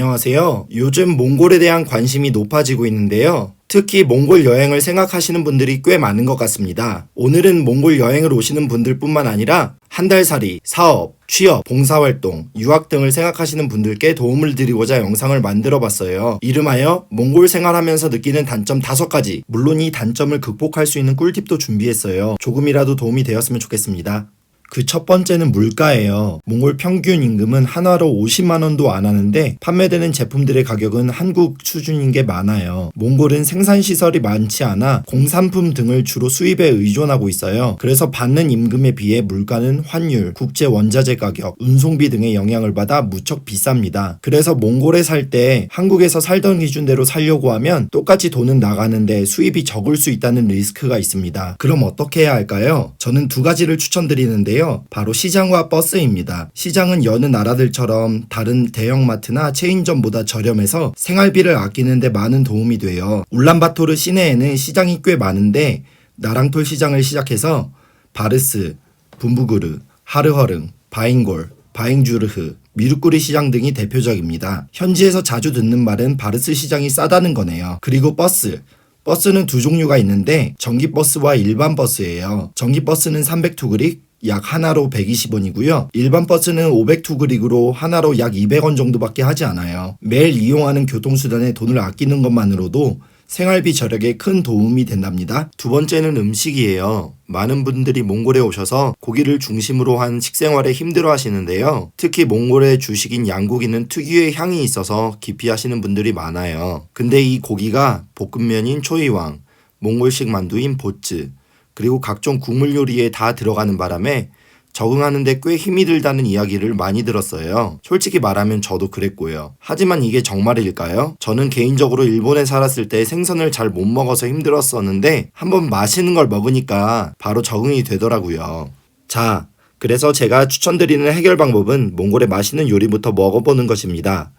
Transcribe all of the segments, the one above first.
안녕하세요. 요즘 몽골에 대한 관심이 높아지고 있는데요. 특히 몽골 여행을 생각하시는 분들이 꽤 많은 것 같습니다. 오늘은 몽골 여행을 오시는 분들뿐만 아니라 한 달살이, 사업, 취업, 봉사활동, 유학 등을 생각하시는 분들께 도움을 드리고자 영상을 만들어봤어요. 이름하여 몽골 생활하면서 느끼는 단점 5가지. 물론 이 단점을 극복할 수 있는 꿀팁도 준비했어요. 조금이라도 도움이 되었으면 좋겠습니다. 그 첫 번째는 물가예요. 몽골 평균 임금은 한화로 50만 원도 안 하는데 판매되는 제품들의 가격은 한국 수준인 게 많아요. 몽골은 생산시설이 많지 않아 공산품 등을 주로 수입에 의존하고 있어요. 그래서 받는 임금에 비해 물가는 환율, 국제 원자재 가격, 운송비 등의 영향을 받아 무척 비쌉니다. 그래서 몽골에 살 때 한국에서 살던 기준대로 살려고 하면 똑같이 돈은 나가는데 수입이 적을 수 있다는 리스크가 있습니다. 그럼 어떻게 해야 할까요? 저는 2가지를 추천드리는데요. 바로 시장과 버스입니다. 시장은 여느 나라들처럼 다른 대형마트나 체인점보다 저렴해서 생활비를 아끼는데 많은 도움이 돼요. 울란바토르 시내에는 시장이 꽤 많은데 나랑톨 시장을 시작해서 바르스, 분부그르, 하르허릉, 바잉골, 바잉주르흐, 미루꾸리 시장 등이 대표적입니다. 현지에서 자주 듣는 말은 바르스 시장이 싸다는 거네요. 그리고 버스는 2종류가 있는데 전기버스와 일반 버스예요. 전기버스는 300투그릭, 약 하나로 120원이고요. 일반 버스는 500투그릭으로 하나로 약 200원 정도밖에 하지 않아요. 매일 이용하는 교통수단에 돈을 아끼는 것만으로도 생활비 절약에 큰 도움이 된답니다. 2번째는 음식이에요. 많은 분들이 몽골에 오셔서 고기를 중심으로 한 식생활에 힘들어 하시는데요. 특히 몽골의 주식인 양고기는 특유의 향이 있어서 기피하시는 분들이 많아요. 근데 이 고기가 볶음면인 초이왕, 몽골식 만두인 보츠, 그리고 각종 국물 요리에 다 들어가는 바람에 적응하는데 꽤 힘이 들다는 이야기를 많이 들었어요. 솔직히 말하면 저도 그랬고요. 하지만 이게 정말일까요? 저는 개인적으로 일본에 살았을 때 생선을 잘 못 먹어서 힘들었었는데 한번 맛있는 걸 먹으니까 바로 적응이 되더라고요. 자, 그래서 제가 추천드리는 해결 방법은 몽골의 맛있는 요리부터 먹어보는 것입니다.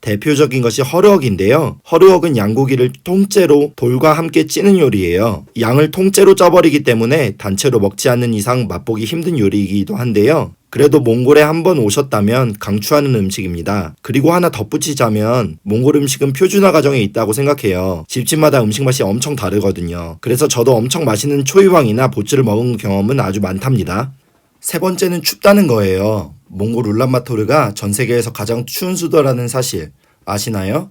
대표적인 것이 허르헉인데요. 허르헉은 양고기를 통째로 돌과 함께 찌는 요리예요. 양을 통째로 쪄버리기 때문에 단체로 먹지 않는 이상 맛보기 힘든 요리이기도 한데요. 그래도 몽골에 한번 오셨다면 강추하는 음식입니다. 그리고 하나 덧붙이자면 몽골 음식은 표준화 과정에 있다고 생각해요. 집집마다 음식 맛이 엄청 다르거든요. 그래서 저도 엄청 맛있는 초이왕이나 보츠를 먹은 경험은 아주 많답니다. 3번째는 춥다는 거예요. 몽골 울란바토르가 전 세계에서 가장 추운 수도라는 사실 아시나요?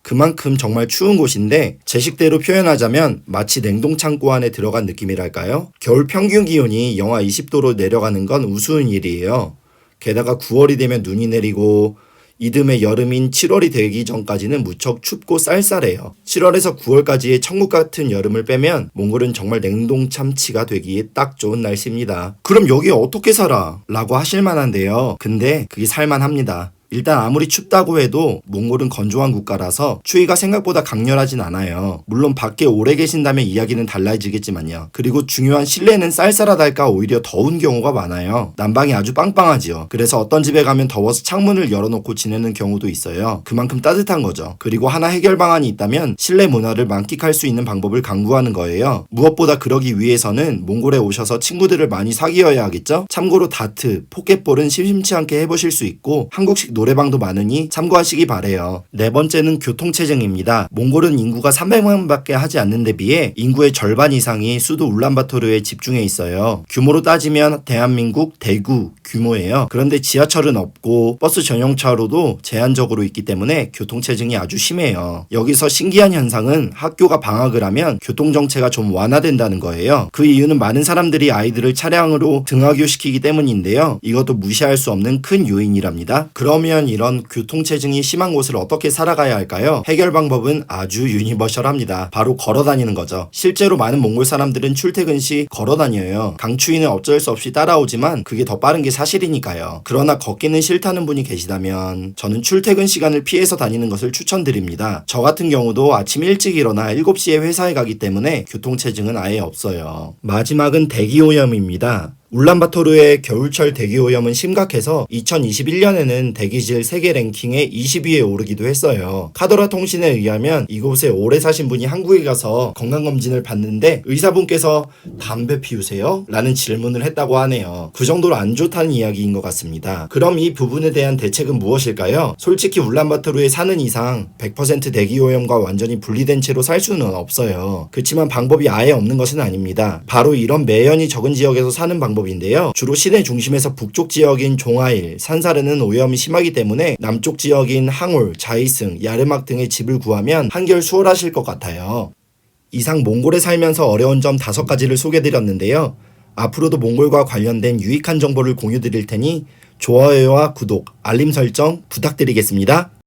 그만큼 정말 추운 곳인데 제 식대로 표현하자면 마치 냉동창고 안에 들어간 느낌이랄까요? 겨울 평균 기온이 영하 20도로 내려가는 건 우스운 일이에요. 게다가 9월이 되면 눈이 내리고 이듬해 여름인 7월이 되기 전까지는 무척 춥고 쌀쌀해요. 7월에서 9월까지의 천국 같은 여름을 빼면 몽골은 정말 냉동 참치가 되기에 딱 좋은 날씨입니다. 그럼 여기 어떻게 살아? 라고 하실 만한데요. 근데 그게 살만합니다. 일단 아무리 춥다고 해도 몽골은 건조한 국가라서 추위가 생각보다 강렬하진 않아요. 물론 밖에 오래 계신다면 이야기는 달라지겠지만요. 그리고 중요한 실내는 쌀쌀하달까 오히려 더운 경우가 많아요. 난방이 아주 빵빵하지요. 그래서 어떤 집에 가면 더워서 창문을 열어놓고 지내는 경우도 있어요. 그만큼 따뜻한 거죠. 그리고 하나 해결 방안이 있다면 실내 문화를 만끽할 수 있는 방법을 강구하는 거예요. 무엇보다 그러기 위해서는 몽골에 오셔서 친구들을 많이 사귀어야 하겠죠? 참고로 다트, 포켓볼은 심심치 않게 해보실 수 있고 한국식 노래방도 많으니 참고하시기 바래요. 4번째는 교통체증입니다. 몽골은 인구가 300만밖에 하지 않는 데 비해 인구의 절반 이상이 수도 울란바토르에 집중해 있어요. 규모로 따지면 대한민국 대구 규모예요. 그런데 지하철은 없고 버스 전용차로도 제한적으로 있기 때문에 교통체증이 아주 심해요. 여기서 신기한 현상은 학교가 방학을 하면 교통정체가 좀 완화된다는 거예요. 그 이유는 많은 사람들이 아이들을 차량으로 등하교시키기 때문인데요. 이것도 무시할 수 없는 큰 요인이랍니다. 그러면 이런 교통체증이 심한 곳을 어떻게 살아가야 할까요? 해결 방법은 아주 유니버셜합니다. 바로 걸어 다니는 거죠. 실제로 많은 몽골 사람들은 출퇴근 시 걸어 다녀요. 강추위는 어쩔 수 없이 따라오지만 그게 더 빠른 게 사실이니까요. 그러나 걷기는 싫다는 분이 계시다면 저는 출퇴근 시간을 피해서 다니는 것을 추천드립니다. 저 같은 경우도 아침 일찍 일어나 7시에 회사에 가기 때문에 교통체증은 아예 없어요. 마지막은 대기오염입니다. 울란바토르의 겨울철 대기오염은 심각해서 2021년에는 대기질 세계 랭킹에 20위에 오르기도 했어요. 카더라 통신에 의하면 이곳에 오래 사신 분이 한국에 가서 건강검진을 받는데 의사분께서 담배 피우세요? 라는 질문을 했다고 하네요. 그 정도로 안 좋다는 이야기인 것 같습니다. 그럼 이 부분에 대한 대책은 무엇일까요? 솔직히 울란바토르에 사는 이상 100% 대기오염과 완전히 분리된 채로 살 수는 없어요. 그렇지만 방법이 아예 없는 것은 아닙니다. 바로 이런 매연이 적은 지역에서 사는 방법인데요. 주로 시내 중심에서 북쪽 지역인 종아일, 산사르는 오염이 심하기 때문에 남쪽 지역인 항올, 자이승, 야르막 등의 집을 구하면 한결 수월하실 것 같아요. 이상 몽골에 살면서 어려운 점 5가지를 소개드렸는데요. 앞으로도 몽골과 관련된 유익한 정보를 공유드릴 테니 좋아요와 구독, 알림 설정 부탁드리겠습니다.